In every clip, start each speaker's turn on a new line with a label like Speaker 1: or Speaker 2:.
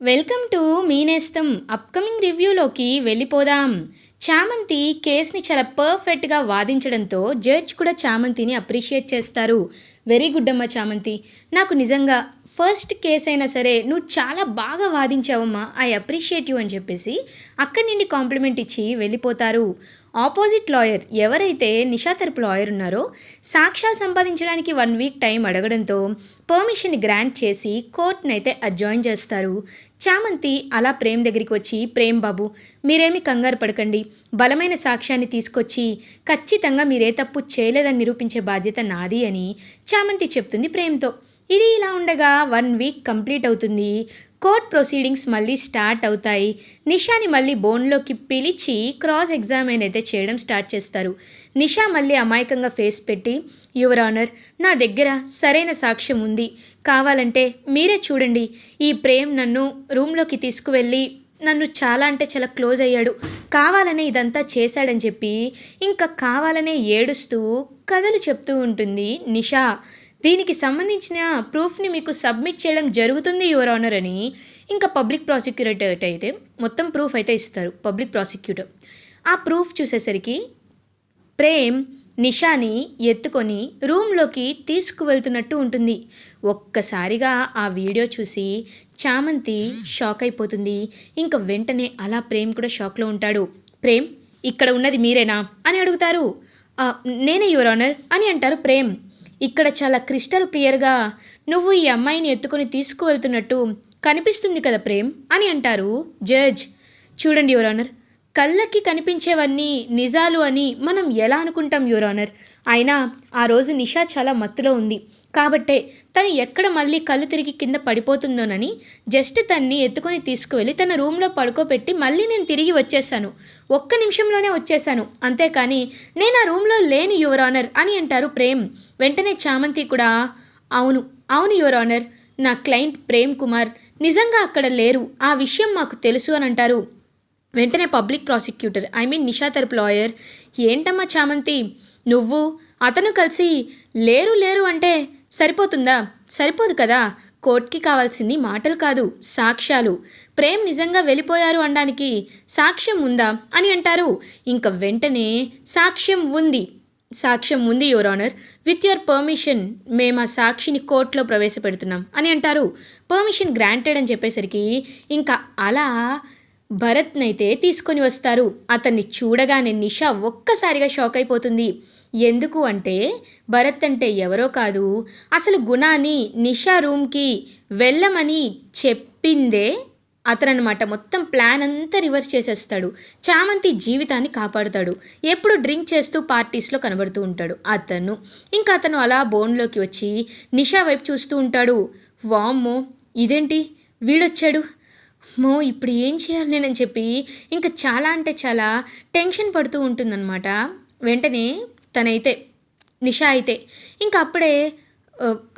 Speaker 1: Welcome to మీనేస్తం upcoming రివ్యూలోకి వెళ్ళిపోదాం. చామంతి కేస్ని చాలా పర్ఫెక్ట్గా వాదించడంతో జడ్జ్ కూడా చామంతిని అప్రిషియేట్ చేస్తారు. వెరీ గుడ్ అమ్మా చామంతి, నాకు నిజంగా ఫస్ట్ కేస్ అయినా సరే నువ్వు చాలా బాగా వాదించావమ్మా, ఐ అప్రిషియేట్ యూ అని చెప్పేసి అక్కడి నుండి కాంప్లిమెంట్ ఇచ్చి వెళ్ళిపోతారు. ఆపోజిట్ లాయర్ ఎవరైతే నిషా తరపు లాయర్ ఉన్నారో సాక్ష్యాలు సంపాదించడానికి 1 వీక్ టైం అడగడంతో పర్మిషన్ గ్రాంట్ చేసి కోర్టునైతే అడ్జాయిన్ చేస్తారు. చామంతి అలా ప్రేమ్ దగ్గరికి వచ్చి, ప్రేమ్ బాబు మీరేమి కంగారు పడకండి, బలమైన సాక్ష్యాన్ని తీసుకొచ్చి ఖచ్చితంగా మీరే తప్పు చేయలేదని నిరూపించే బాధ్యత నాది అని చామంతి చెప్తుంది ప్రేమ్తో. ఇది ఇలా ఉండగా 1 వీక్ కంప్లీట్ అవుతుంది. కోర్ట్ ప్రొసీడింగ్స్ మళ్ళీ స్టార్ట్ అవుతాయి. నిషాని మళ్ళీ బోన్లోకి పిలిచి క్రాస్ ఎగ్జామిన్ అయితే చేయడం స్టార్ట్ చేస్తారు. నిషా మళ్ళీ అమాయకంగా ఫేస్ పెట్టి, యువర్ ఆనర్ నా దగ్గర సరైన సాక్ష్యం ఉంది, కావాలంటే మీరే చూడండి, ఈ ప్రేమ్ నన్ను రూమ్లోకి తీసుకువెళ్ళి నన్ను చాలా అంటే చాలా క్లోజ్ అయ్యాడు, కావాలనే ఇదంతా చేశాడని చెప్పి ఇంకా కావాలనే ఏడుస్తూ కథలు చెప్తూ ఉంటుంది నిషా. దీనికి సంబంధించిన ప్రూఫ్ని మీకు సబ్మిట్ చేయడం జరుగుతుంది యువర్ ఆనర్ అని ఇంకా పబ్లిక్ ప్రాసిక్యూటర్ అయితే మొత్తం ప్రూఫ్ అయితే ఇస్తారు పబ్లిక్ ప్రాసిక్యూటర్. ఆ ప్రూఫ్ చూసేసరికి ప్రేమ్ నిషాని ఎత్తుకొని రూమ్లోకి తీసుకువెళ్తున్నట్టు ఉంటుంది. ఒక్కసారిగా ఆ వీడియో చూసి చామంతి షాక్ అయిపోతుంది. ఇంకా వెంటనే అలా ప్రేమ్ కూడా షాక్లో ఉంటాడు. ప్రేమ్ ఇక్కడ ఉన్నది మీరేనా అని అడుగుతారు. నేనే యువర్ ఆనర్ అని అంటారు ప్రేమ్. ఇక్కడ చాలా క్రిస్టల్ క్లియర్గా నువ్వు ఈ అమ్మాయిని ఎత్తుకొని తీసుకువెళ్తున్నట్టు కనిపిస్తుంది కదా ప్రేమ్ అని అంటారు జడ్జ్. చూడండి యువర్ ఆనర్, కళ్ళకి కనిపించేవన్నీ నిజాలు అని మనం ఎలా అనుకుంటాం యువర్ ఆనర్, అయినా ఆ రోజు నిషా చాలా మత్తులో ఉంది కాబట్టే తను ఎక్కడ మళ్ళీ కళ్ళు తిరిగి కింద పడిపోతుందోనని జస్ట్ తన్ని ఎత్తుకొని తీసుకువెళ్ళి తన రూమ్లో పడుకోబెట్టి మళ్ళీ నేను తిరిగి వచ్చేసాను, 1 నిమిషంలోనే వచ్చేసాను, అంతేకాని నేను ఆ రూమ్లో లేని యువర్ ఆనర్ అని అంటారు ప్రేమ్. వెంటనే చామంతి కూడా అవును అవును యువర్ ఆనర్, నా క్లయింట్ ప్రేమ్ కుమార్ నిజంగా అక్కడ లేరు, ఆ విషయం మాకు తెలుసు అని అంటారు. వెంటనే పబ్లిక్ ప్రాసిక్యూటర్ నిషా తరపు లాయర్, ఏంటమ్మా చామంతి నువ్వు అతను కలిసి లేరు లేరు అంటే సరిపోతుందా, సరిపోదు కదా, కోర్టుకి కావాల్సింది మాటలు కాదు సాక్ష్యాలు, ప్రేమ్ నిజంగా వెళ్ళిపోయారు అనడానికి సాక్ష్యం ఉందా అని అంటారు. ఇంకా వెంటనే సాక్ష్యం ఉంది your honour, with your permission మేము ఆ సాక్షిని కోర్టులో ప్రవేశపెడుతున్నాం అని అంటారు. పర్మిషన్ గ్రాంటెడ్ అని చెప్పేసరికి ఇంకా అలా భరత్నైతే తీసుకొని వస్తారు. అతన్ని చూడగానే నిషా ఒక్కసారిగా షాక్ అయిపోతుంది. ఎందుకు అంటే భరత్ అంటే ఎవరో కాదు, అసలు గుణాన్ని నిషా రూమ్కి వెళ్ళమని చెప్పిందే అతనన్నమాట. మొత్తం ప్లాన్ అంతా రివర్స్ చేసేస్తాడు, చామంతి జీవితాన్ని కాపాడుతాడు. ఎప్పుడు డ్రింక్ చేస్తూ పార్టీస్లో కనబడుతూ ఉంటాడు అతను. ఇంకా అతను అలా బోన్లోకి వచ్చి నిషా వైపు చూస్తూ ఉంటాడు. వామ్మో ఇదేంటి వీడొచ్చాడు, ఇప్పుడు ఏం చేయాలి నేనని చెప్పి ఇంకా చాలా అంటే చాలా టెన్షన్ పడుతూ ఉంటుందన్నమాట. వెంటనే నిషా అయితే ఇంకా అప్పుడే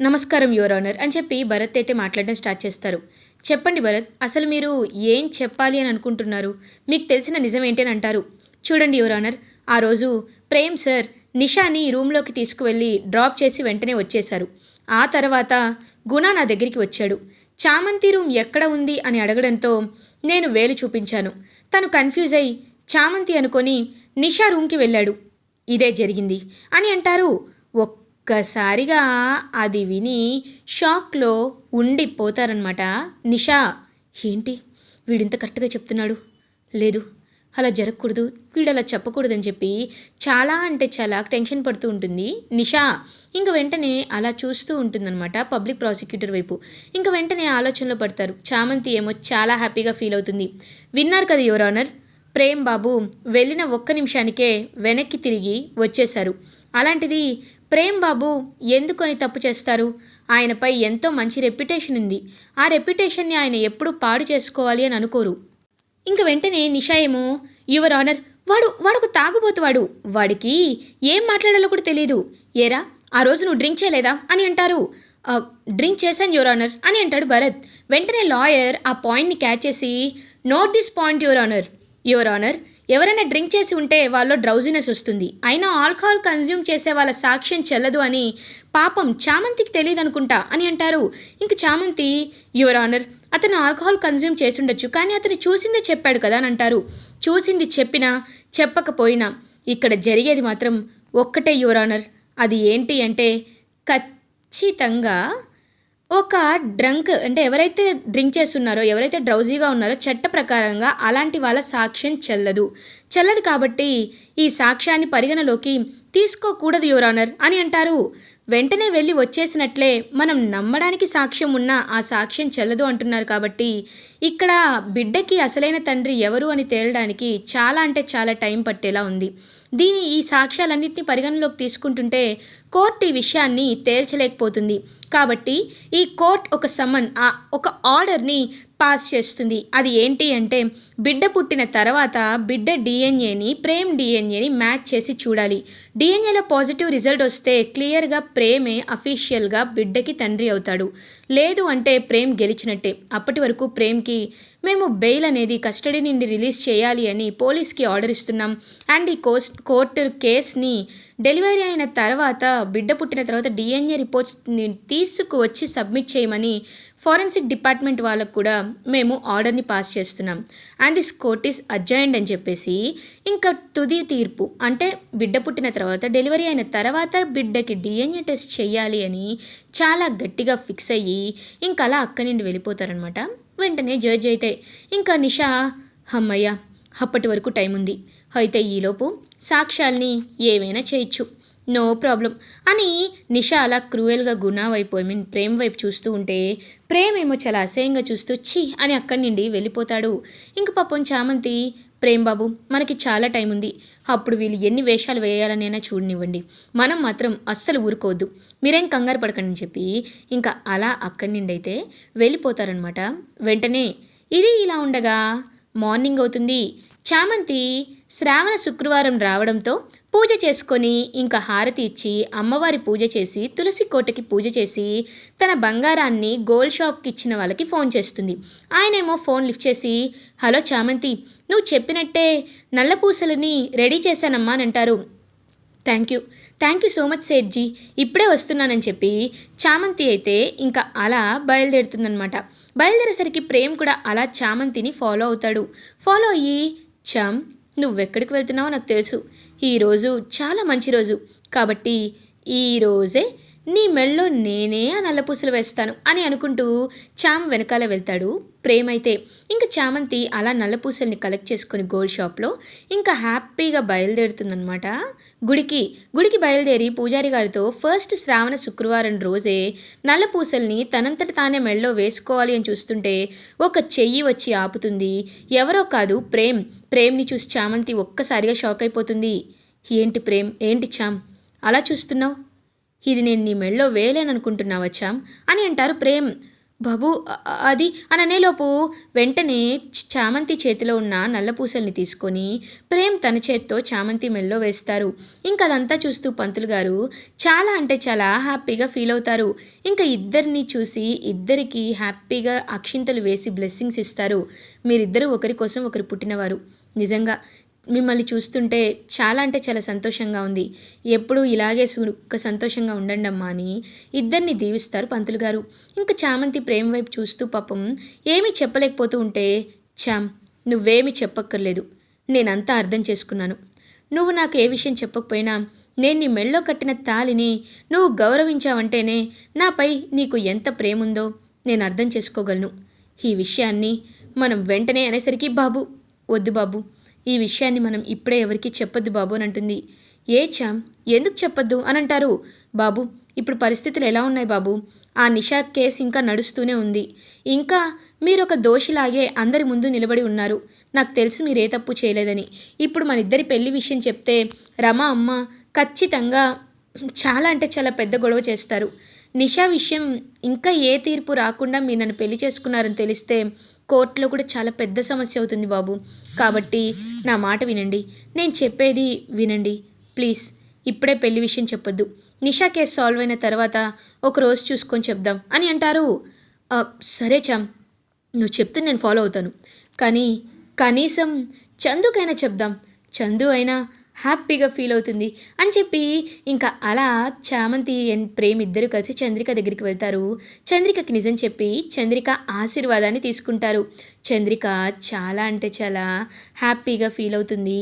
Speaker 1: నమస్కారం యువర్ ఆనర్ అని చెప్పి భరత్ అయితే మాట్లాడడం స్టార్ట్ చేస్తారు. చెప్పండి భరత్, అసలు మీరు ఏం చెప్పాలి అని అనుకుంటున్నారు, మీకు తెలిసిన నిజం ఏంటి అని అంటారు. చూడండి యువర్ ఆనర్, ఆ రోజు ప్రేమ్ సార్ నిషాని రూమ్లోకి తీసుకువెళ్ళి డ్రాప్ చేసి వెంటనే వచ్చేశారు. ఆ తర్వాత గుణ నా దగ్గరికి వచ్చాడు, చామంతి రూమ్ ఎక్కడ ఉంది అని అడగడంతో నేను వేలు చూపించాను, తను కన్ఫ్యూజ్ అయ్యి చామంతి అనుకొని నిషా రూమ్కి వెళ్ళాడు, ఇదే జరిగింది అని అంటారు. ఒక్కసారిగా అది విని షాక్లో ఉండిపోతారనమాట నిషా. ఏంటి వీడింత కరెక్ట్గా చెప్తున్నాడు, లేదు అలా జరగకూడదు, వీడు అలా చెప్పకూడదని చెప్పి చాలా అంటే చాలా టెన్షన్ పడుతూ ఉంటుంది నిషా. ఇంకా వెంటనే అలా చూస్తూ ఉంటుందన్నమాట పబ్లిక్ ప్రాసిక్యూటర్ వైపు. ఇంకా వెంటనే ఆలోచనలో పడతారు. చామంతి ఏమో చాలా హ్యాపీగా ఫీల్ అవుతుంది. విన్నారు కదా యువర్ ఆనర్, ప్రేమ్ బాబు వెళ్ళిన 1 నిమిషానికే వెనక్కి తిరిగి వచ్చేశారు. అలాంటిది ప్రేమ్ బాబు ఎందుకొని తప్పు చేస్తారు, ఆయనపై ఎంతో మంచి రెప్యుటేషన్ ఉంది, ఆ రెప్యుటేషన్ని ఆయన ఎప్పుడూ పాడు చేసుకోవాలి అని అనుకోరు. ఇంక వెంటనే నిషా ఏమో యువర్ ఆనర్ వాడొక తాగుబోతువాడు, వాడికి ఏం మాట్లాడాలో కూడా తెలియదు, ఏరా ఆ రోజు నువ్వు డ్రింక్ చేయలేదా అని అంటారు. డ్రింక్ చేశాను యువర్ ఆనర్ అని అంటాడు భరత్. వెంటనే లాయర్ ఆ పాయింట్ని క్యాచ్ చేసి, note this point your honour, ఎవరైనా డ్రింక్ చేసి ఉంటే వాళ్ళలో డ్రౌజినెస్ వస్తుంది, అయినా ఆల్కహాల్ కన్జ్యూమ్ చేసే వాళ్ళ సాక్ష్యం చెల్లదు అని పాపం చామంతికి తెలియదు అనుకుంటా అని అంటారు. ఇంక చామంతి యువర్ ఆనర్ అతను ఆల్కహాల్ కన్జ్యూమ్ చేసుండొచ్చు, కానీ అతను చూసిందే చెప్పాడు కదా అని అంటారు. చూసింది చెప్పినా చెప్పకపోయినా ఇక్కడ జరిగేది మాత్రం ఒక్కటే యువర్ ఆనర్. అది ఏంటి అంటే ఖచ్చితంగా ఒక డ్రంక్ అంటే ఎవరైతే డ్రింక్ చేస్తున్నారో, ఎవరైతే డ్రౌజీగా ఉన్నారో చట్ట ప్రకారంగా అలాంటి వాళ్ళ సాక్ష్యం చెల్లదు. కాబట్టి ఈ సాక్ష్యాన్ని పరిగణలోకి తీసుకోకూడదు యువర్ ఆనర్ అని అంటారు. వెంటనే వెళ్ళి వచ్చేసినట్లే మనం నమ్మడానికి సాక్ష్యం ఉన్నా ఆ సాక్ష్యం చెల్లదు అంటున్నారు. కాబట్టి ఇక్కడ బిడ్డకి అసలైన తండ్రి ఎవరు అని తేలడానికి చాలా అంటే చాలా టైం పట్టేలా ఉంది. ఈ సాక్ష్యాలన్నింటినీ పరిగణలోకి తీసుకుంటుంటే కోర్టు ఈ విషయాన్ని తేల్చలేకపోతుంది. కాబట్టి ఈ కోర్ట్ ఒక ఆర్డర్ని పాస్ చేస్తుంది. అది ఏంటి అంటే బిడ్డ పుట్టిన తర్వాత బిడ్డ డిఎన్ఏని ప్రేమ్ డిఎన్ఏని మ్యాచ్ చేసి చూడాలి. డిఎన్ఏలో పాజిటివ్ రిజల్ట్ వస్తే క్లియర్గా ప్రేమే అఫీషియల్గా బిడ్డకి తండ్రి అవుతాడు. లేదు అంటే ప్రేమ్ గెలిచినట్టే. అప్పటి వరకు ప్రేమ్కి మేము బెయిల్ అనేది కస్టడీ నుండి రిలీజ్ చేయాలి అని పోలీస్కి ఆర్డర్ ఇస్తున్నాం. అండ్ ఈ కోర్టు కేస్ని డెలివరీ అయిన తర్వాత బిడ్డ పుట్టిన తర్వాత డిఎన్ఏ రిపోర్ట్స్ని తీసుకువచ్చి సబ్మిట్ చేయమని ఫారెన్సిక్ డిపార్ట్మెంట్ వాళ్ళకు కూడా మేము ఆర్డర్ని పాస్ చేస్తున్నాం. అండ్ దిస్ కోర్ట్ ఈస్ అడ్జైన్డ్ అని చెప్పేసి ఇంకా తుది తీర్పు అంటే బిడ్డ పుట్టిన తర్వాత డెలివరీ అయిన తర్వాత బిడ్డకి డిఎన్ఏ టెస్ట్ చేయాలి అని చాలా గట్టిగా ఫిక్స్ అయ్యి ఇంకా అలా అక్కడి నుండి వెళ్ళిపోతారనమాట. వెంటనే జడ్జ్ అయితే ఇంకా నిషా అమ్మయ్య అప్పటి వరకు టైం ఉంది, అయితే ఈలోపు సాక్ష్యాల్ని ఏమైనా చేయొచ్చు, నో ప్రాబ్లం అని నిషా అలా క్రూయల్గా ప్రేమ్ వైపు చూస్తూ ఉంటే ప్రేమ్ ఏమో చాలా అసహ్యంగా చూస్తూ ఛీ అని అక్కడి నుండి వెళ్ళిపోతాడు. ఇంక పాపం చామంతి ప్రేమ్ బాబు మనకి చాలా టైం ఉంది, అప్పుడు వీళ్ళు ఎన్ని వేషాలు వేయాలనైనా చూడనివ్వండి, మనం మాత్రం అస్సలు ఊరుకోవద్దు, మీరేం కంగారు పడకండి అని చెప్పి ఇంకా అలా అక్కడి నుండి అయితే వెళ్ళిపోతారనమాట. వెంటనే ఇది ఇలా ఉండగా మార్నింగ్ అవుతుంది. చామంతి శ్రావణ శుక్రవారం రావడంతో పూజ చేసుకొని ఇంకా హారతి ఇచ్చి అమ్మవారి పూజ చేసి తులసి కోటకి పూజ చేసి తన బంగారాన్ని గోల్డ్ షాప్కి ఇచ్చిన వాళ్ళకి ఫోన్ చేస్తుంది. ఆయనేమో ఫోన్ లిఫ్ట్ చేసి హలో చామంతి, నువ్వు చెప్పినట్టే నల్ల పూసలని రెడీ చేశానమ్మా అని అంటారు. Thank you so much Sethji, ఇప్పుడే వస్తున్నానని చెప్పి చామంతి అయితే ఇంకా అలా బయలుదేరుతుందనమాట. బయలుదేరేసరికి ప్రేమ్ కూడా అలా చామంతిని ఫాలో అవుతాడు. ఫాలో అయ్యి చామ్ నువ్వెక్కడికి వెళ్తున్నావో నాకు తెలుసు, ఈరోజు చాలా మంచి రోజు, కాబట్టి ఈరోజే నీ మెళ్ళో నేనే ఆ నల్లపూసలు వేస్తాను అని అనుకుంటూ చామ్ వెనకాల వెళ్తాడు ప్రేమ్. అయితే ఇంకా చామంతి అలా నల్లపూసల్ని కలెక్ట్ చేసుకుని గోల్డ్ షాప్లో ఇంకా హ్యాపీగా బయలుదేరుతుందనమాట. గుడికి బయలుదేరి పూజారి గారితో ఫస్ట్ శ్రావణ శుక్రవారం రోజే నల్లపూసల్ని తనంతట తానే మెళ్ళలో వేసుకోవాలి అని చూస్తుంటే ఒక చెయ్యి వచ్చి ఆపుతుంది. ఎవరో కాదు ప్రేమ్ని చూసి చామంతి ఒక్కసారిగా షాక్ అయిపోతుంది. ఏంటి ప్రేమ్, ఏంటి చామ్ అలా చూస్తున్నావు, ఇది నేను నీ మెళ్ళో వేయలేననుకుంటున్నావా చామ్ అని అంటారు ప్రేమ్. బాబు అది అని అనేలోపు వెంటనే చామంతి చేతిలో ఉన్న నల్లపూసల్ని తీసుకొని ప్రేమ్ తన చేత్తో చామంతి మెళ్ళో వేస్తారు. ఇంకా అదంతా చూస్తూ పంతులు గారు చాలా అంటే చాలా హ్యాపీగా ఫీల్ అవుతారు. ఇంకా ఇద్దరిని చూసి ఇద్దరికి హ్యాపీగా అక్షింతలు వేసి బ్లెస్సింగ్స్ ఇస్తారు. మీరిద్దరూ ఒకరి కోసం ఒకరు పుట్టినవారు, నిజంగా మిమ్మల్ని చూస్తుంటే చాలా అంటే చాలా సంతోషంగా ఉంది, ఎప్పుడూ ఇలాగే సంతోషంగా ఉండండి అమ్మా అని ఇద్దరిని దీవిస్తారు పంతులు గారు. ఇంకా చామంతి ప్రేమ వైపు చూస్తూ పాపం ఏమీ చెప్పలేకపోతూ ఉంటే చామ్ నువ్వేమీ చెప్పక్కర్లేదు, నేనంతా అర్థం చేసుకున్నాను, నువ్వు నాకు ఏ విషయం చెప్పకపోయినా నేను నీ మెళ్ళో కట్టిన తాలిని నువ్వు గౌరవించావంటేనే నాపై నీకు ఎంత ప్రేమ ఉందో నేను అర్థం చేసుకోగలను. ఈ విషయాన్ని మనం వెంటనే అనేసరికి బాబు వద్దు బాబు, ఈ విషయాన్ని మనం ఇప్పుడే ఎవరికి చెప్పొద్దు బాబు అని అంటుంది. ఏ చామ్ ఎందుకు చెప్పొద్దు అని అంటారు. బాబు ఇప్పుడు పరిస్థితులు ఎలా ఉన్నాయి బాబు, ఆ నిషా కేసు ఇంకా నడుస్తూనే ఉంది, ఇంకా మీరు ఒక దోషిలాగే అందరి ముందు నిలబడి ఉన్నారు, నాకు తెలుసు మీరు ఏ తప్పు చేయలేదని. ఇప్పుడు మన ఇద్దరి పెళ్లి విషయం చెప్తే రమ అమ్మ ఖచ్చితంగా చాలా అంటే చాలా పెద్ద గొడవ చేస్తారు. నిషా విషయం ఇంకా ఏ తీర్పు రాకుండా మీరు నన్ను పెళ్లి చేసుకున్నారని తెలిస్తే కోర్టులో కూడా చాలా పెద్ద సమస్య అవుతుంది బాబు, కాబట్టి నా మాట వినండి, నేను చెప్పేది వినండి ప్లీజ్, ఇప్పుడే పెళ్లి విషయం చెప్పొద్దు, నిషా కేసు సాల్వ్ అయిన తర్వాత ఒక రోజు చూసుకొని చెప్దాం అని అంటారు. సరే చామ్ నువ్వు చెప్తే నేను ఫాలో అవుతాను, కానీ కనీసం చందుకైనా చెప్దాం, చందు అయినా హ్యాపీగా ఫీల్ అవుతుంది అని చెప్పి ఇంకా అలా చామంతి అండ్ ప్రేమ్ ఇద్దరు కలిసి చంద్రిక దగ్గరికి వెళ్తారు. చంద్రికకి నిజం చెప్పి చంద్రిక ఆశీర్వాదాన్ని తీసుకుంటారు. చంద్రిక చాలా అంటే చాలా హ్యాపీగా ఫీల్ అవుతుంది.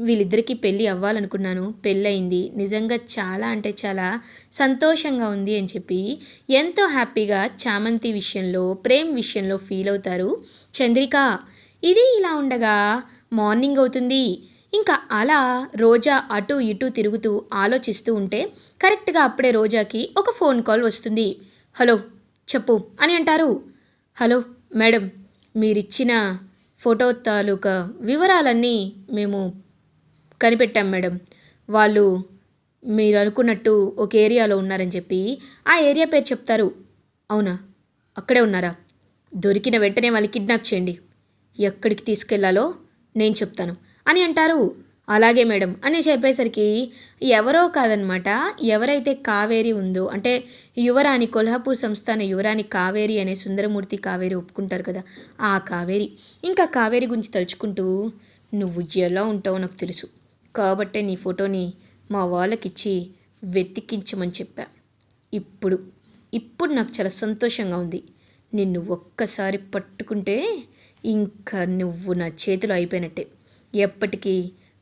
Speaker 1: వీళ్ళిద్దరికీ పెళ్ళి అవ్వాలనుకున్నాను, పెళ్ళయింది, నిజంగా చాలా అంటే చాలా సంతోషంగా ఉంది అని చెప్పి ఎంతో హ్యాపీగా చామంతి విషయంలో ప్రేమ్ విషయంలో ఫీల్ అవుతారు చంద్రిక. ఇది ఇలా ఉండగా మార్నింగ్ అవుతుంది. ఇంకా అలా రోజా అటు ఇటు తిరుగుతూ ఆలోచిస్తూ ఉంటే కరెక్ట్గా అప్పుడే రోజాకి ఒక ఫోన్ కాల్ వస్తుంది. హలో చెప్పు అని అంటారు. హలో మేడం, మీరిచ్చిన ఫోటో తాలూకా వివరాలన్నీ మేము కనిపెట్టాం మేడం. వాళ్ళు మీరు అనుకున్నట్టు ఒక ఏరియాలో ఉన్నారని చెప్పి ఆ ఏరియా పేరు చెప్తారు. అవునా, అక్కడే ఉన్నారా? దొరికిన వెంటనే వాళ్ళు కిడ్నాప్ చేయండి, ఎక్కడికి తీసుకెళ్లాలో నేను చెప్తాను అని అంటారు. అలాగే మేడం అని చెప్పేసరికి ఎవరో కాదనమాట, ఎవరైతే కావేరి ఉందో అంటే యువరాణి, కొల్హాపూర్ సంస్థాన యువరాణి కావేరి అనే సుందరమూర్తి కావేరి ఒప్పుకుంటారు కదా, ఆ కావేరి. ఇంకా కావేరి గురించి తలుచుకుంటూ నువ్వు ఎలా ఉంటావో నాకు తెలుసు కాబట్టే నీ ఫోటోని మా వాళ్ళకిచ్చి వెతికించమని చెప్పా. ఇప్పుడు ఇప్పుడు నాకు చాలా సంతోషంగా ఉంది. నిన్ను ఒక్కసారి పట్టుకుంటే ఇంకా నువ్వు నా చేతిలో అయిపోయినట్టే. ఎప్పటికీ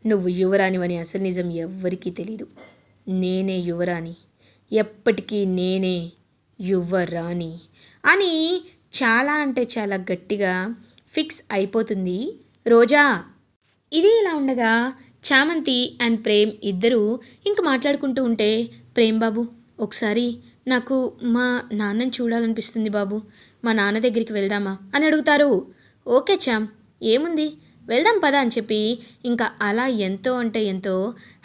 Speaker 1: నువ్వు యువరాణివని అసలు నిజం ఎవ్వరికీ తెలీదు. నేనే యువరాణి, ఎప్పటికీ నేనే యువరాణి అని చాలా అంటే చాలా గట్టిగా ఫిక్స్ అయిపోతుంది రోజా. ఇది ఇలా ఉండగా చామంతి అండ్ ప్రేమ్ ఇద్దరూ ఇంక మాట్లాడుకుంటూ ఉంటే, ప్రేమ్ బాబు ఒకసారి నాకు మా నాన్నని చూడాలనిపిస్తుంది బాబు, మా నాన్న దగ్గరికి వెళ్దామా అని అడుగుతారు. ఓకే చామ్, ఏముంది వెళ్దాం పదా అని చెప్పి ఇంకా అలా ఎంతో అంటే ఎంతో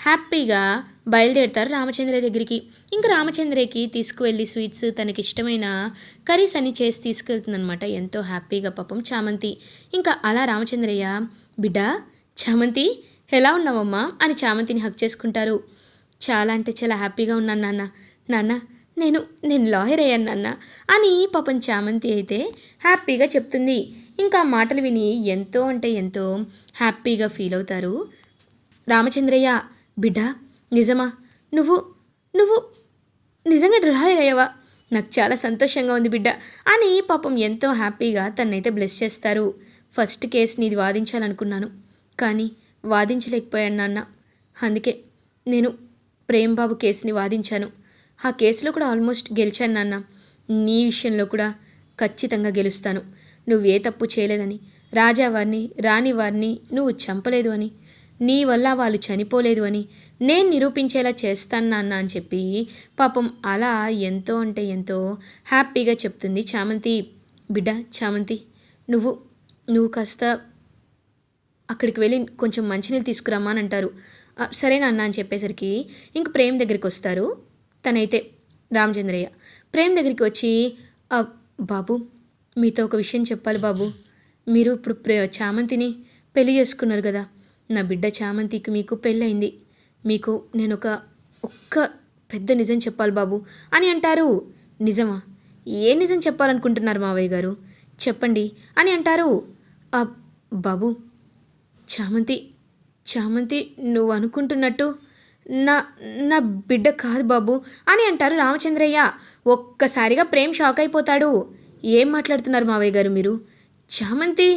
Speaker 1: హ్యాపీగా బయలుదేరుతారు రామచంద్రయ్య దగ్గరికి. ఇంకా రామచంద్రయ్యకి తీసుకువెళ్ళి స్వీట్స్, తనకి ఇష్టమైన కర్రీస్ అన్ని చేసి తీసుకెళ్తుందనమాట ఎంతో హ్యాపీగా పాపం చామంతి. ఇంకా అలా రామచంద్రయ్య, బిడ్డ చామంతి ఎలా ఉన్నావమ్మా అని చామంతిని హక్ చేసుకుంటారు. చాలా అంటే చాలా హ్యాపీగా ఉన్నాను నాన్న. నాన్న నేను నేను లాయర్ అయ్యాను నాన్న అని పాపం చామంతి అయితే హ్యాపీగా చెప్తుంది. ఇంకా మాటలు విని ఎంతో అంటే ఎంతో హ్యాపీగా ఫీల్ అవుతారు రామచంద్రయ్య. బిడ్డ నిజమా, నువ్వు నువ్వు నిజంగా లాయర్ అయ్యావా? నాకు చాలా సంతోషంగా ఉంది బిడ్డ అని పాపం ఎంతో హ్యాపీగా తన్నైతే బ్లెస్ చేస్తారు. ఫస్ట్ కేసు నీది వాదించాలనుకున్నాను కానీ వాదించలేకపోయాను నాన్న. అందుకే నేను ప్రేమ్ బాబు కేసుని వాదించాను. ఆ కేసులో కూడా ఆల్మోస్ట్ గెలిచాను నాన్న. నీ విషయంలో కూడా ఖచ్చితంగా గెలుస్తాను. నువ్వే తప్పు చేయలేదని, రాజావారిని రాణివారిని నువ్వు చంపలేదు అని, నీ వల్ల వాళ్ళు చనిపోలేదు అని నేను నిరూపించేలా చేస్తాను నాన్న అని చెప్పి పాపం అలా ఎంతో అంటే ఎంతో హ్యాపీగా చెప్తుంది చామంతి. బిడ్డ చామంతి, నువ్వు నువ్వు కాస్త అక్కడికి వెళ్ళి కొంచెం మంచినీళ్ళు తీసుకురమ్మా అని అంటారు. సరే నాన్న అని చెప్పేసరికి ఇంక ప్రేమ్ దగ్గరికి వస్తారు. తనైతే రామచంద్రయ్య ప్రేమ్ దగ్గరికి వచ్చి, బాబు మీతో ఒక విషయం చెప్పాలి బాబు. మీరు ఇప్పుడు చామంతిని పెళ్లి చేసుకున్నారు కదా, నా బిడ్డ చామంతికి మీకు పెళ్ళయింది. మీకు నేను ఒక్క పెద్ద నిజం చెప్పాలి బాబు అని అంటారు. నిజమా? ఏ నిజం చెప్పాలనుకుంటున్నారు మావయ్య గారు, చెప్పండి అని అంటారు. బాబు చామంతి చామంతి నువ్వు అనుకుంటున్నట్టు నా నా బిడ్డ కాదు బాబు అని అంటారు రామచంద్రయ్య. ఒక్కసారిగా ప్రేమ్ షాక్ అయిపోతాడు. ఏం మాట్లాడుతున్నారు మావయ్య గారు మీరు? చామంతి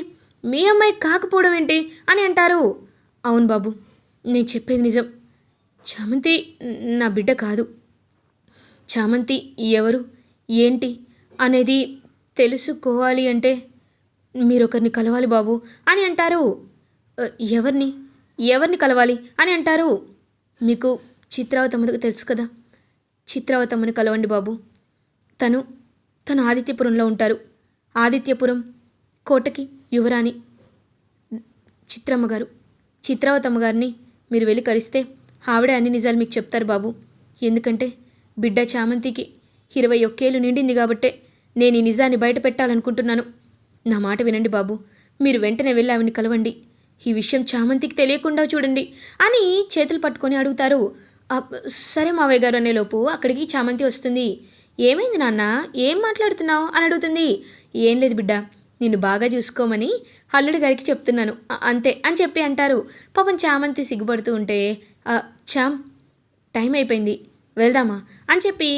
Speaker 1: మీ అమ్మాయి కాకపోవడం ఏంటి అని అంటారు. అవును బాబు, నేను చెప్పేది నిజం. చామంతి నా బిడ్డ కాదు. చామంతి ఎవరు ఏంటి అనేది తెలుసుకోవాలి అంటే మీరొకరిని కలవాలి బాబు అని అంటారు. ఎవరిని ఎవరిని కలవాలి అని అంటారు. మీకు చిత్రావతమ్మకు తెలుసు కదా, చిత్రావతమ్మని కలవండి బాబు. తను ఆదిత్యపురంలో ఉంటారు. ఆదిత్యపురం కోటకి యువరాణి చిత్రమ్మ గారు. చిత్రావతమ్మ గారిని మీరు వెళ్ళి కలిస్తే ఆవిడే అన్ని నిజాలు మీకు చెప్తారు బాబు. ఎందుకంటే బిడ్డ చామంతికి 21 ఏళ్ళు నిండింది కాబట్టే నేను ఈ నిజాన్ని బయట పెట్టాలనుకుంటున్నాను. నా మాట వినండి బాబు, మీరు వెంటనే వెళ్ళి ఆవిని కలవండి. ఈ విషయం చామంతికి తెలియకుండా చూడండి అని చేతులు పట్టుకొని అడుగుతారు. సరే మావయ్య గారు అనేలోపు అక్కడికి చామంతి వస్తుంది. ఏమైంది నాన్న, ఏం మాట్లాడుతున్నావు అని అడుగుతుంది. ఏం లేదు బిడ్డ, నిన్ను బాగా చూసుకోమని అల్లుడి గారికి చెప్తున్నాను అంతే అని చెప్పి అంటారు. పాపం చామంతి సిగ్గుపడుతూ ఉంటే చామ్ టైం అయిపోయింది వెళ్దామా అని చెప్పి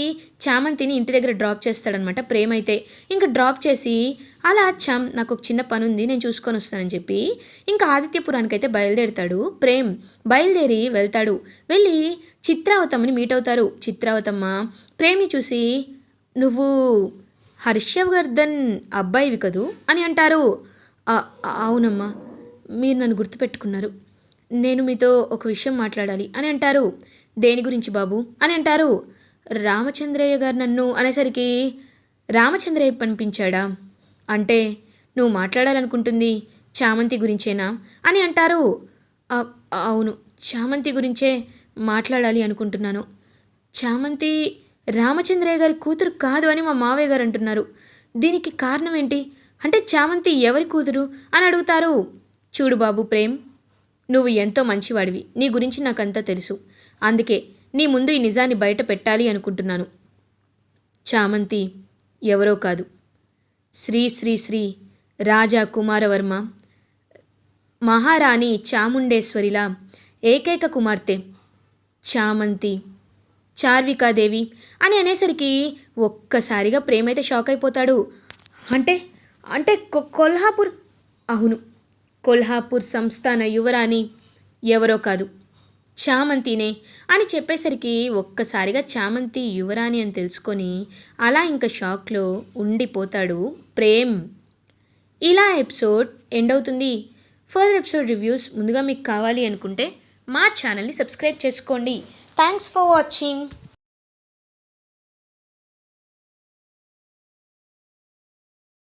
Speaker 1: చామంతిని ఇంటి దగ్గర డ్రాప్ చేస్తాడనమాట ప్రేమ్. అయితే ఇంకా డ్రాప్ చేసి అలా చామ్ నాకు ఒక చిన్న పని ఉంది నేను చూసుకొని వస్తానని చెప్పి ఇంకా ఆదిత్యపురానికి అయితే బయలుదేరుతాడు ప్రేమ్. బయలుదేరి వెళ్తాడు. వెళ్ళి చిత్రావతమ్మని మీట్ అవుతారు. చిత్రావతమ్మ ప్రేమ్ని చూసి నువ్వు హర్షవర్ధన్ అబ్బాయివి కదూ అని అంటారు. అవునమ్మా మీరు నన్ను గుర్తుపెట్టుకున్నారు. నేను మీతో ఒక విషయం మాట్లాడాలి అని అంటారు. దేని గురించి బాబు అని అంటారు. రామచంద్రయ్య గారు నన్ను అనేసరికి రామచంద్రయ్య పంపించాడా అంటే నువ్వు మాట్లాడాలనుకుంటుంది చామంతి గురించేనా అని అంటారు. అవును చామంతి గురించే మాట్లాడాలి అనుకుంటున్నాను. చామంతి రామచంద్రయ్య గారి కూతురు కాదు అని మా మావయ్య గారు అంటున్నారు. దీనికి కారణం ఏంటి అంటే చామంతి ఎవరి కూతురు అని అడుగుతారు. చూడు బాబు ప్రేమ్, నువ్వు ఎంతో మంచివాడివి. నీ గురించి నాకంతా తెలుసు. అందుకే నీ ముందు ఈ నిజాన్ని బయట పెట్టాలి అనుకుంటున్నాను. చామంతి ఎవరో కాదు, శ్రీ శ్రీ శ్రీ రాజా కుమారవర్మ మహారాణి చాముండేశ్వరిలా ఏకైక కుమార్తె చామంతి చార్వికాదేవి అని అనేసరికి ఒక్కసారిగా ప్రేమైతే షాక్ అయిపోతాడు. అంటే అంటే కొల్హాపూర్, అవును కొల్హాపూర్ సంస్థాన యువరాణి ఎవరో కాదు చామంతినే అని చెప్పేసరికి ఒక్కసారిగా చామంతి యువరాణి అని తెలుసుకొని అలా ఇంకా షాక్లో ఉండిపోతాడు ప్రేమ్. ఇలా ఎపిసోడ్ ఎండ్ అవుతుంది. ఫర్దర్ ఎపిసోడ్ రివ్యూస్ ముందుగా మీకు కావాలి అనుకుంటే మా ఛానల్ని సబ్స్క్రైబ్ చేసుకోండి. Thanks for watching.